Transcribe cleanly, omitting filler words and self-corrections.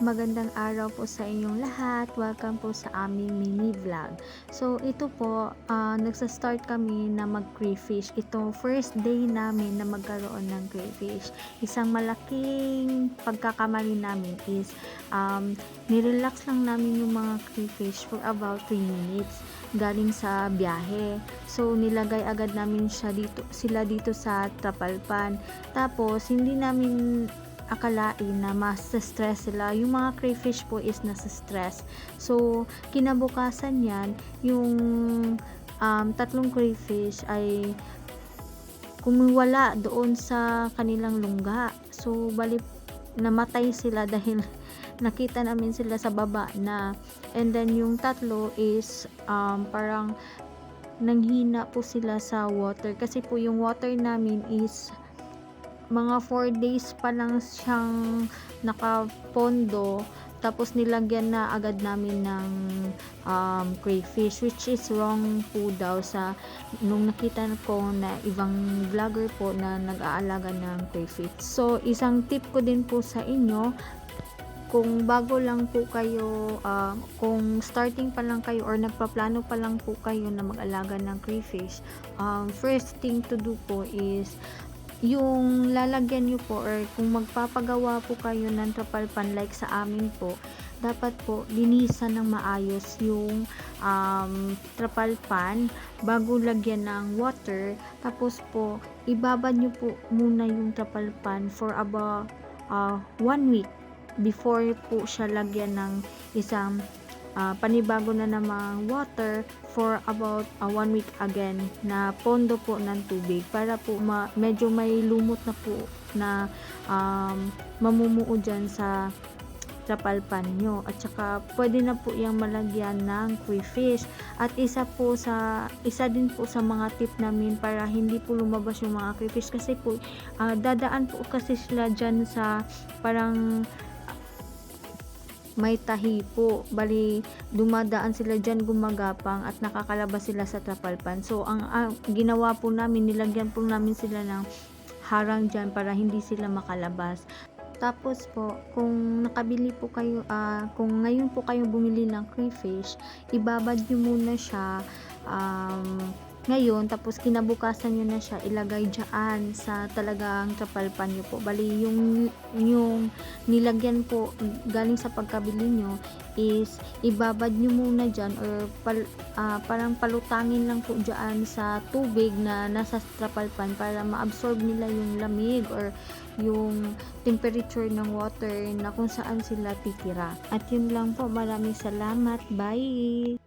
Magandang araw po sa inyong lahat. Welcome po sa aming mini vlog. So, ito po, nagsa-start kami na mag-crayfish. Ito, first day namin na magkaroon ng crayfish. Isang malaking pagkakamali namin is, nirelax lang namin yung mga crayfish for about 3 minutes galing sa biyahe. So, nilagay agad namin sila dito sa trapalpan. Tapos, hindi namin akalain na mas-stress sila. Yung mga crayfish po is nasa-stress. So, kinabukasan yan, yung tatlong crayfish ay kumiwala doon sa kanilang lungga. So, bali namatay sila dahil nakita namin sila sa baba na. And then, yung tatlo is parang nanghina po sila sa water. Kasi po yung water namin is mga 4 days pa lang siyang nakapondo, tapos nilagyan na agad namin ng crayfish, which is wrong po daw sa nung nakita ko na ibang vlogger po na nag-aalaga ng crayfish. So, isang tip ko din po sa inyo, kung bago lang po kayo, kung starting pa lang kayo or nagpaplano pa lang po kayo na mag-alaga ng crayfish, first thing to do po is yung lalagyan nyo po, or kung magpapagawa po kayo ng trapalpan like sa amin po, dapat po linisan ng maayos yung trapalpan bago lagyan ng water. Tapos po ibabad nyo po muna yung trapalpan for about 1 week before po siya lagyan ng isang panibago na namang water for about 1 week again na pondo po ng tubig, para po medyo may lumot na po na mamumuo dyan sa trapalpan nyo, at saka pwede na po yung malagyan ng crayfish. At isa din po sa mga tip namin para hindi po lumabas yung mga crayfish, kasi po dadaan po kasi sila dyan sa parang may tahi po, bali dumadaan sila dyan, gumagapang, at nakakalabas sila sa trapalpan. So ang ginawa po namin, nilagyan po namin sila ng harang dyan para hindi sila makalabas. Tapos po, kung nakabili po kayo, kung ngayon po kayo bumili ng crayfish, ibabad nyo muna siya ngayon, tapos kinabukasan nyo na siya ilagay dyan sa talagang trapalpan nyo po. Bali yung nilagyan po galing sa pagkabili nyo is ibabad nyo muna dyan, or parang palutangin lang po dyan sa tubig na nasa trapalpan para ma-absorb nila yung lamig or yung temperature ng water na kung saan sila titira. At yun lang po, maraming salamat, bye!